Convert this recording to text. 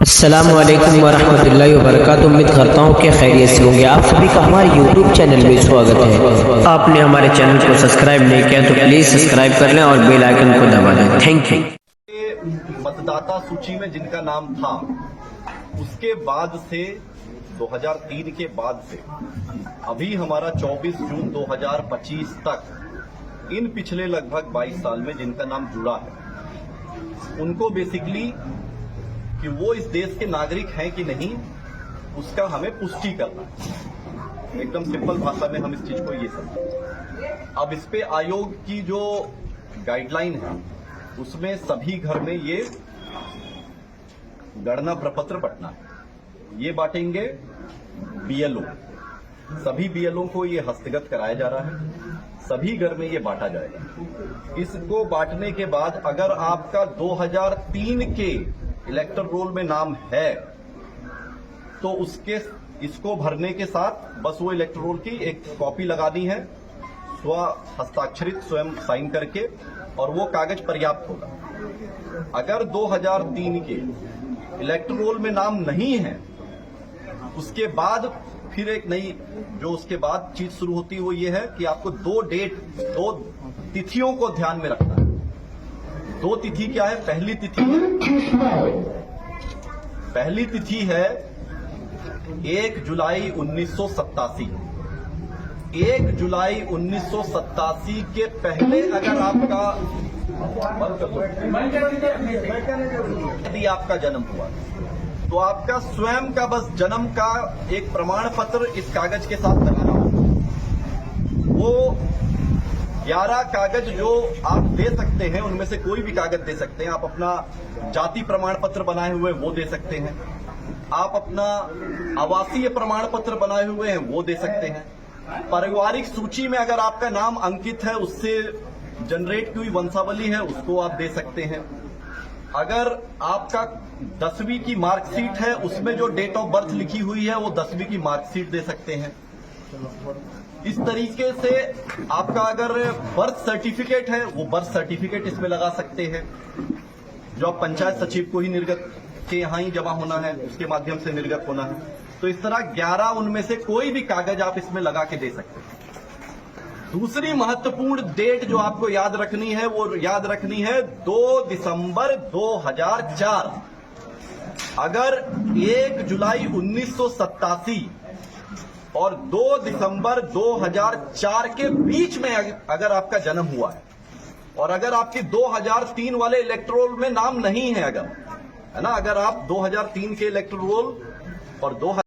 अस्सलामुअलैकुम वरहमतुल्लाहि वबरकातुहू। उम्मीद करता हूँ कि खैरियत से होंगे। आप सभी का हमारे यूट्यूब चैनल में स्वागत है। आपने हमारे चैनल को सब्सक्राइब नहीं किया तो प्लीज सब्सक्राइब कर लें और बेल आइकन को दबा दें। Thank you. मतदाता सूची में जिनका नाम था उसके बाद से 2003 के बाद से अभी हमारा 24 जून 2025 तक इन पिछले लगभग 22 साल में जिनका नाम जुड़ा है उनको बेसिकली कि वो इस देश के नागरिक हैं कि नहीं उसका हमें पुष्टि करना है। एकदम सिंपल भाषा में हम इस चीज को ये समझें। अब इस पे आयोग की जो गाइडलाइन है उसमें सभी घर में ये गणना प्रपत्र बंटना है। ये बांटेंगे बीएलओ, सभी बीएलओ को ये हस्तगत कराया जा रहा है, सभी घर में ये बांटा जाएगा। इसको बांटने के बाद अगर आपका 2003 के इलेक्टर रोल में नाम है तो इसको भरने के साथ बस वो इलेक्टर रोल की एक कॉपी लगानी है, स्व हस्ताक्षरित स्वयं साइन करके, और वो कागज पर्याप्त होगा। अगर 2003 के इलेक्टर रोल में नाम नहीं है उसके बाद फिर एक नई जो उसके बाद चीज शुरू होती है वो ये है कि आपको दो तिथियों को ध्यान में रखना है। दो तिथि क्या है? पहली तिथि है 1 जुलाई 1987। 1 जुलाई 1987 के पहले अगर यदि आपका जन्म हुआ तो आपका स्वयं का बस जन्म का एक प्रमाण पत्र इस कागज के साथ लगाना होगा। वो 11 कागज जो आप दे सकते हैं उनमें से कोई भी कागज दे सकते हैं। आप अपना जाति प्रमाण पत्र बनाए हुए वो दे सकते हैं, आप अपना आवासीय प्रमाण पत्र बनाए हुए हैं वो दे सकते हैं, पारिवारिक सूची में अगर आपका नाम अंकित है उससे जनरेट की हुई वंशावली है उसको आप दे सकते हैं। अगर आपका 10वीं की मार्कशीट है उसमें जो डेट ऑफ बर्थ लिखी हुई है वो 10वीं की मार्कशीट दे सकते हैं। इस तरीके से आपका अगर बर्थ सर्टिफिकेट है वो बर्थ सर्टिफिकेट इसमें लगा सकते हैं, जो आप पंचायत सचिव को ही निर्गत के यहां ही जमा होना है उसके माध्यम से निर्गत होना है। तो इस तरह 11 उनमें से कोई भी कागज आप इसमें लगा के दे सकते हैं। दूसरी महत्वपूर्ण डेट जो आपको याद रखनी है वो याद रखनी है 2 दिसंबर 2004। अगर 1 जुलाई 1987 और 2 दिसंबर 2004 के बीच में अगर आपका जन्म हुआ है और अगर आपके 2003 वाले इलेक्टोरल में नाम नहीं है, अगर है ना, अगर आप 2003 के इलेक्टोरल और